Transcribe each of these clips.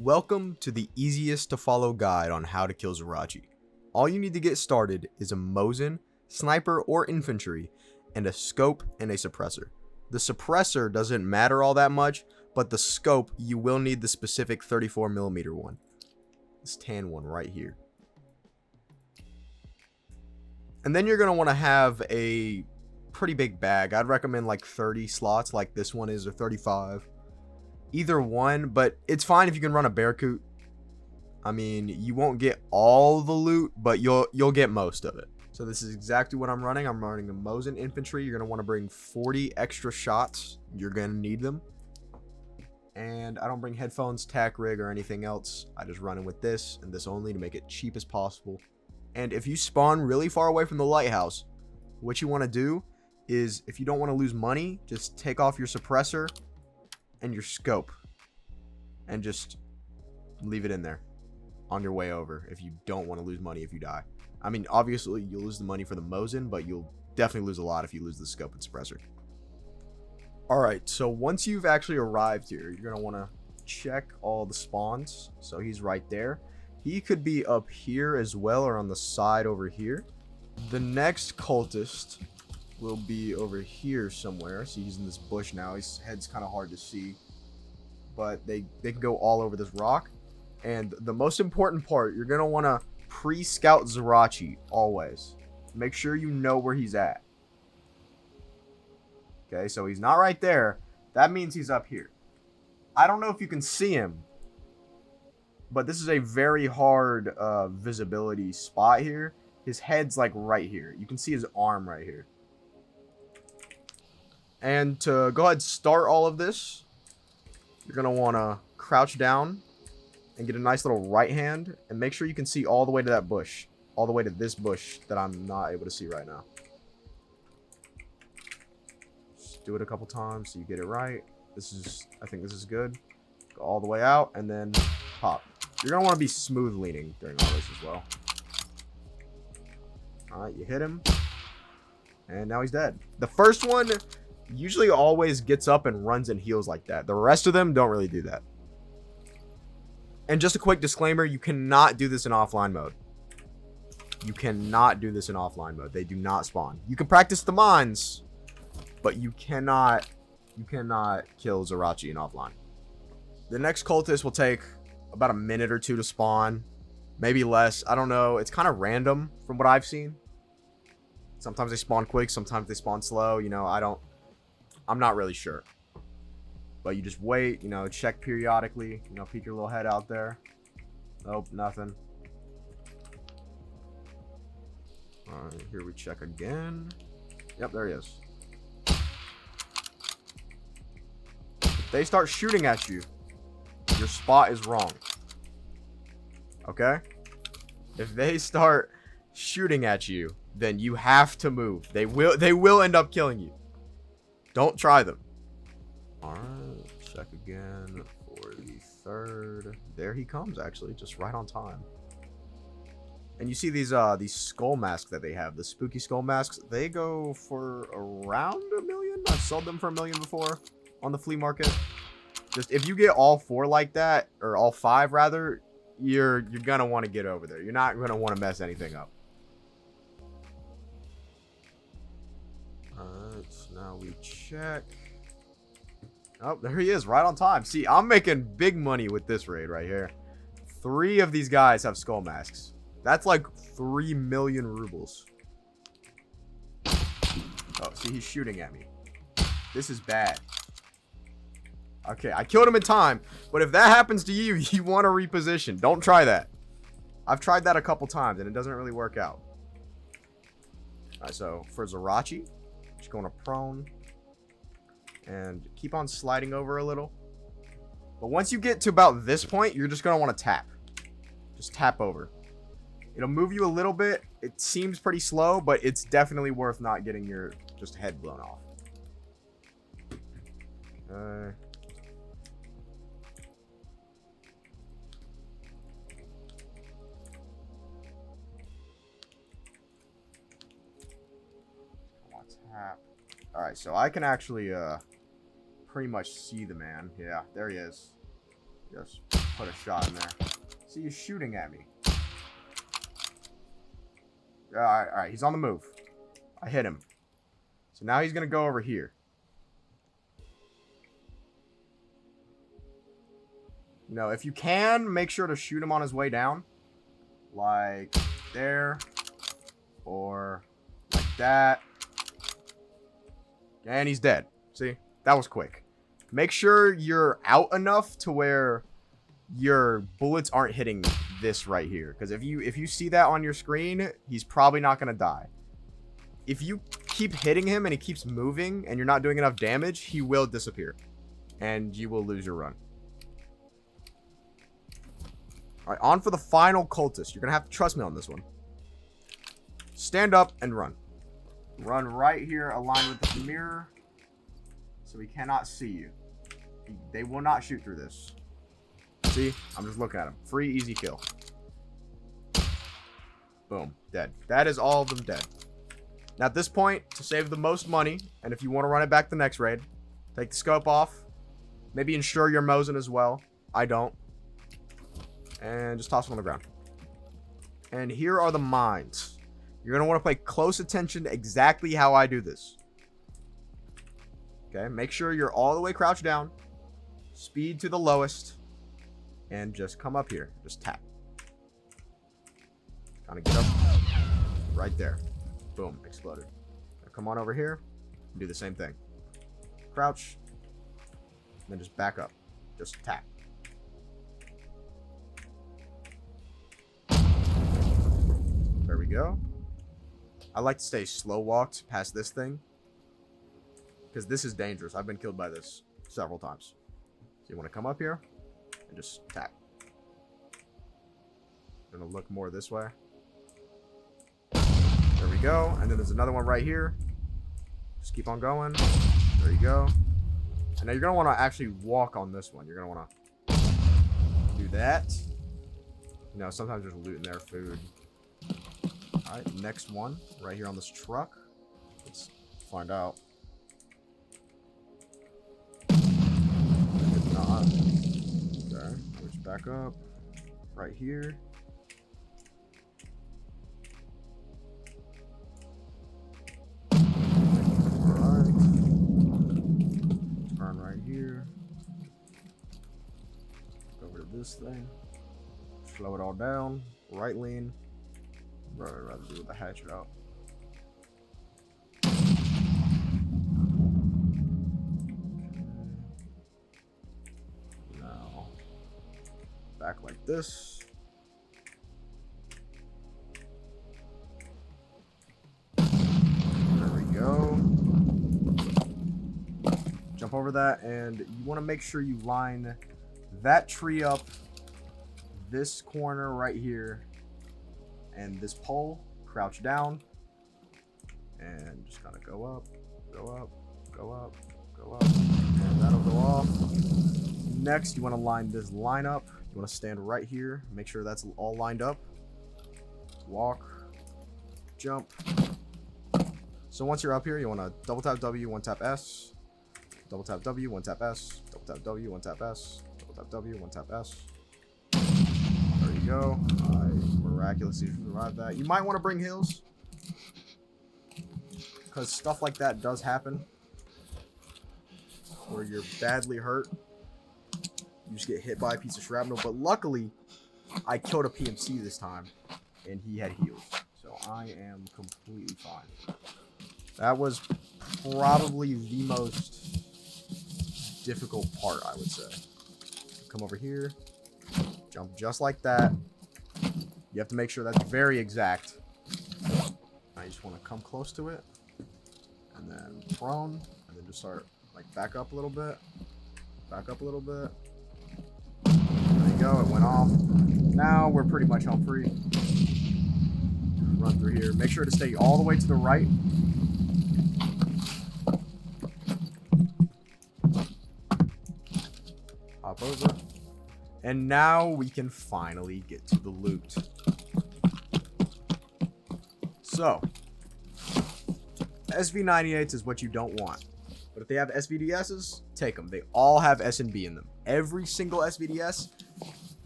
Welcome to the easiest to follow guide on how to kill Zryachiy. All you need to get started is a Mosin, sniper or infantry, and a scope and a suppressor. The suppressor doesn't matter all that much, but the scope, you will need the specific 34mm one. This tan one right here. And then you're going to want to have a pretty big bag. I'd recommend like 30 slots like this one is, or 35. Either one, but it's fine if you can run a Bearcoot. I mean, you won't get all the loot, but you'll get most of it. So this is exactly what I'm running. I'm running a Mosin infantry. You're going to want to bring 40 extra shots. You're going to need them. And I don't bring headphones, tack rig, or anything else. I just run it with this and this only to make it cheap as possible. And if you spawn really far away from the lighthouse, what you want to do is, if you don't want to lose money, just take off your suppressor and your scope and just leave it in there on your way over if you don't want to lose money if you die. I mean, obviously you'll lose the money for the Mosin, but you'll definitely lose a lot if you lose the scope and suppressor. Alright, so once you've actually arrived here, you're going to want to check all the spawns. So he's right there. He could be up here as well, or on the side over here. The next cultist will be over here somewhere. See, he's in this bush now. His head's kind of hard to see, but they can go all over this rock. And the most important part, you're going to want to pre-scout Zryachiy always. Make sure you know where he's at. Okay, so he's not right there. That means he's up here. I don't know if you can see him, but this is a very hard visibility spot here. His head's like right here. You can see his arm right here. And to go ahead and start all of this, you're going to want to crouch down and get a nice little right hand. And make sure you can see all the way to that bush. All the way to this bush that I'm not able to see right now. Just do it a couple times so you get it right. I think this is good. Go all the way out and then pop. You're going to want to be smooth leaning during all this as well. Alright, you hit him. And now he's dead. The first one usually always gets up and runs and heals like that. The rest of them don't really do that. And just a quick disclaimer, you cannot do this in offline mode. You cannot do this in offline mode. They do not spawn. You can practice the mines, but you cannot kill Zryachiy in offline. The next cultist will take about a minute or two to spawn. Maybe less. I don't know. It's kind of random from what I've seen. Sometimes they spawn quick. Sometimes they spawn slow. You know, I'm not really sure. But you just wait. You know, check periodically. You know, peek your little head out there. Nope, nothing. Alright, here we check again. Yep, there he is. If they start shooting at you, your spot is wrong. Okay? If they start shooting at you, then you have to move. They will end up killing you. Don't try them. Alright, check again for the third. There he comes, actually, just right on time. And you see these skull masks that they have, the spooky skull masks. They go for around $1 million. I've sold them for $1 million before on the flea market. Just if you get all 4 like that, or all 5 rather, you're gonna want to get over there. You're not gonna want to mess anything up. Alright, so now we check. Oh, there he is, right on time. See, I'm making big money with this raid right here. 3 of these guys have skull masks. That's like 3 million rubles. Oh, see, he's shooting at me. This is bad. Okay, I killed him in time, but if that happens to you, you want to reposition. Don't try that. I've tried that a couple times, and it doesn't really work out. Alright, so for Zryachiy, just going to prone. And keep on sliding over a little. But once you get to about this point, you're just going to want to tap. Just tap over. It'll move you a little bit. It seems pretty slow, but it's definitely worth not getting your just head blown off. Okay. Tap. Alright, so I can actually pretty much see the man. Yeah, there he is. Yes. put a shot in there. See, he's shooting at me. Alright, he's on the move. I hit him. So now he's going to go over here. You know, if you can, make sure to shoot him on his way down. Like there. Or like that. And he's dead. See? That was quick. Make sure you're out enough to where your bullets aren't hitting this right here. Because if you see that on your screen, he's probably not going to die. If you keep hitting him and he keeps moving and you're not doing enough damage, he will disappear. And you will lose your run. Alright, on for the final cultist. You're going to have to trust me on this one. Stand up and run. Run right here, aligned with the mirror. So he cannot see you. They will not shoot through this. See? I'm just looking at him. Free, easy kill. Boom. Dead. That is all of them dead. Now at this point, to save the most money, and if you want to run it back the next raid, take the scope off. Maybe ensure you're Mosin as well. I don't. And just toss them on the ground. And here are the mines. You're going to want to pay close attention to exactly how I do this. Okay, make sure you're all the way crouched down. Speed to the lowest. And just come up here. Just tap. Kind of get up. Right there. Boom, exploded. Now come on over here. And do the same thing. Crouch. And then just back up. Just tap. There we go. I like to stay slow walked past this thing. Because this is dangerous. I've been killed by this several times. So you want to come up here and just tap. I'm going to look more this way. There we go. And then there's another one right here. Just keep on going. There you go. And now you're going to want to actually walk on this one. You're going to want to do that. You know, sometimes there's loot in there, food. Alright, next one. Right here on this truck. Let's find out. If not. Okay, switch back up. Right here. Alright. Turn right here. Go over to this thing. Slow it all down. Right lean. I'd rather do with the hatchet out. Now, back like this. There we go. Jump over that, and you want to make sure you line that tree up, this corner right here, and this pole. Crouch down and just kind of go up, go up, go up, go up, and that'll go off. Next, you want to line this line up. You want to stand right here, make sure that's all lined up. Walk, jump. So once you're up here, you want to double tap W, one tap S, double tap W, one tap S, double tap W, one tap S, double tap W, one tap S. There you go. I miraculously survived that. You might want to bring heals, because stuff like that does happen where you're badly hurt. You just get hit by a piece of shrapnel. But luckily, I killed a PMC this time, and he had heals. So I am completely fine. That was probably the most difficult part, I would say. Come over here. Jump just like that. You have to make sure that's very exact. I just want to come close to it. And then prone. And then just start, like, back up a little bit. Back up a little bit. There you go. It went off. Now we're pretty much home free. Run through here. Make sure to stay all the way to the right. Hop over. And now we can finally get to the loot. So, SV98s is what you don't want. But if they have SVDSs, take them. They all have S and B in them. Every single SVDS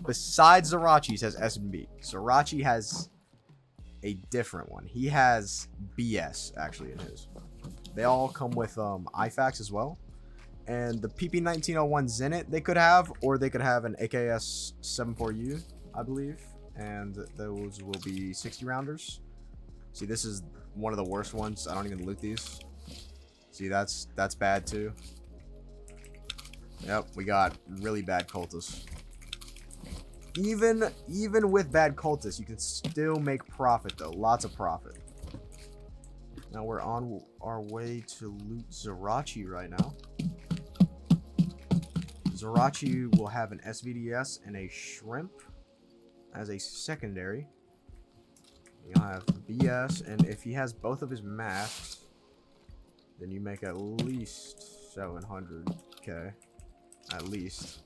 besides Zryachiy says S&B. Zryachiy has a different one. He has BS actually in his. They all come with IFAKs as well. And the PP1901s in it, they could have, or they could have an AKS 74U, I believe. And those will be 60 rounders. See, this is one of the worst ones. I don't even loot these. See, that's bad too. Yep, we got really bad cultists. Even with bad cultists, you can still make profit though. Lots of profit. Now we're on our way to loot Zryachiy right now. Zryachiy will have an SVDS and a shrimp as a secondary. You'll have BS, and if he has both of his masks, then you make at least 700k. At least.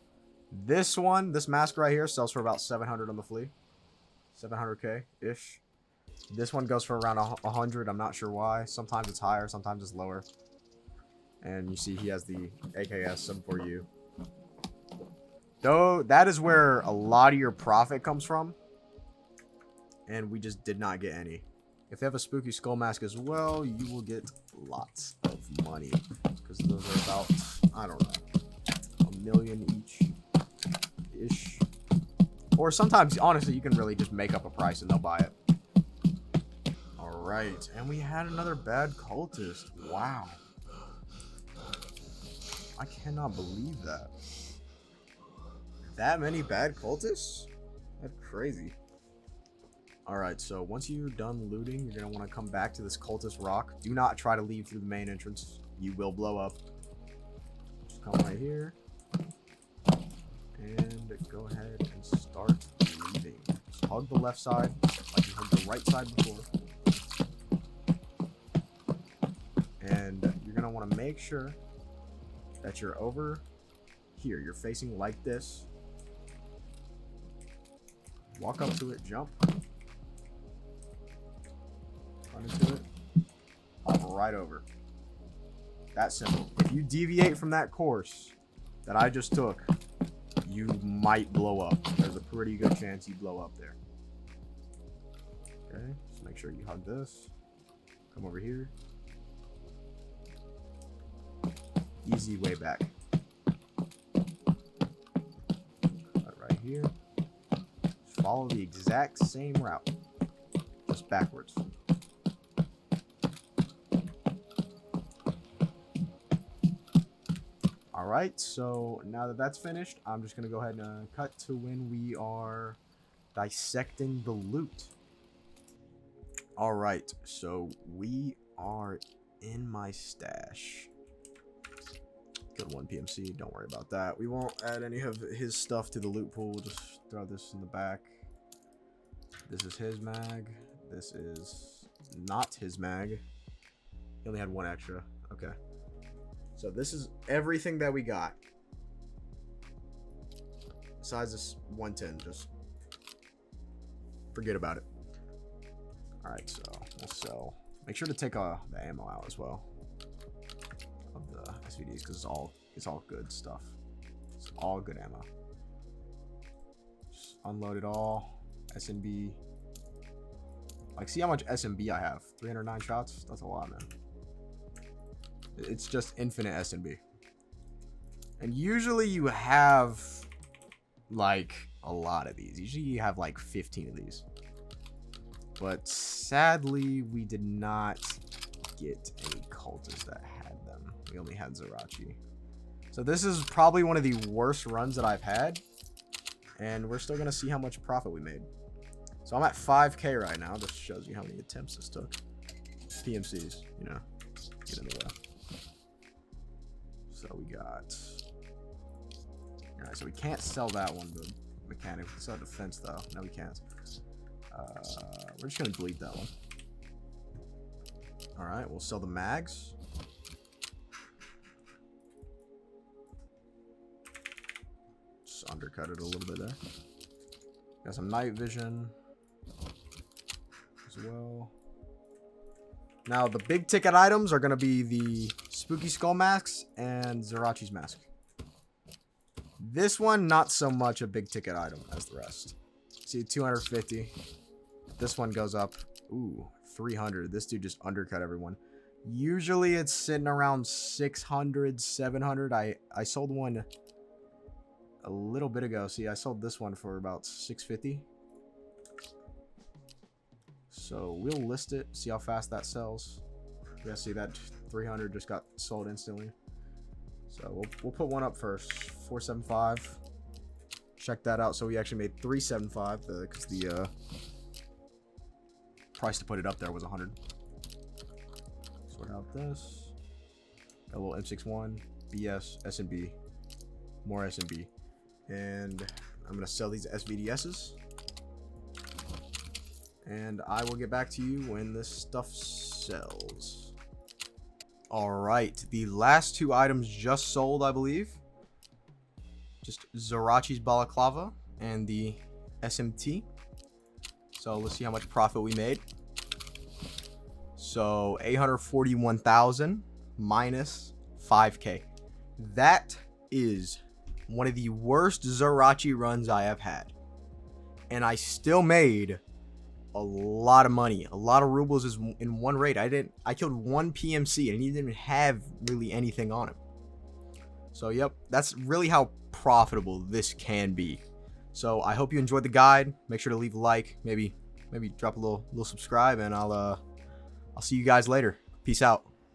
This one, this mask right here, sells for about 700 on the flea. 700k-ish. This one goes for around 100. I'm not sure why. Sometimes it's higher, sometimes it's lower. And you see he has the AKS 74U. Though, that is where a lot of your profit comes from. And we just did not get any. If they have a spooky skull mask as well, you will get lots of money. Because those are about, I don't know, 1 million each-ish. Or sometimes, honestly, you can really just make up a price and they'll buy it. Alright, and we had another bad cultist. Wow. I cannot believe that. That many bad cultists? That's crazy. Alright, so once you're done looting, you're going to want to come back to this cultist rock. Do not try to leave through the main entrance. You will blow up. Just come right here. And go ahead and start leaving. Just hug the left side like you hugged the right side before. And you're going to want to make sure that you're over here. You're facing like this. Walk up to it, jump. Run into it. Hop right over. That simple. If you deviate from that course that I just took, you might blow up. There's a pretty good chance you blow up there. Okay, just make sure you hug this. Come over here. Easy way back. Cut right here. Just follow the exact same route. Just backwards. Alright, so now that that's finished, I'm just going to go ahead and cut to when we are dissecting the loot. Alright, so we are in my stash. Good one, PMC. Don't worry about that. We won't add any of his stuff to the loot pool. Just throw this in the back. This is his mag. This is not his mag. He only had one extra. Okay. So this is everything that we got. Besides this 110, just forget about it. Alright, so we'll sell. Make sure to take the ammo out as well. Of the SVDs, because it's all good stuff. It's all good ammo. Just unload it all. SNB. Like, see how much SNB I have? 309 shots? That's a lot, man. It's just infinite SNB. And usually you have like a lot of these. Usually you have like 15 of these. But sadly, we did not get any cultists that had them. We only had Zryachiy. So this is probably one of the worst runs that I've had. And we're still going to see how much profit we made. So I'm at 5k right now. This shows you how many attempts this took. PMCs, you know, get in the way. So we got... Alright, so we can't sell that one, the mechanic. We can sell defense, though. No, we can't. We're just going to delete that one. Alright, we'll sell the mags. Just undercut it a little bit there. Got some night vision as well. Now, the big ticket items are going to be the spooky skull masks and Zryachi's mask. This one, not so much a big ticket item as the rest. See, 250. This one goes up. Ooh, 300. This dude just undercut everyone. Usually it's sitting around 600, 700. I sold one a little bit ago. See, I sold this one for about 650. So we'll list it, see how fast that sells. Yeah, see that 300 just got sold instantly. So we'll put one up first, 475. Check that out. So we actually made 375 because the price to put it up there was 100. Sort out this. Got a little M61, BS, S&B, more S&B, and I'm gonna sell these SVDSs. And I will get back to you when this stuff sells. Alright, the last two items just sold, I believe. Just Zryachiy's balaclava and the SMT. So let's see how much profit we made. So 841,000 minus 5k. That is one of the worst Zryachiy runs I have had. And I still made a lot of money. A lot of rubles is in one raid. I killed one PMC and he didn't even have really anything on him. So yep, that's really how profitable this can be. So I hope you enjoyed the guide. Make sure to leave a like, maybe drop a little subscribe, and I'll see you guys later. Peace out.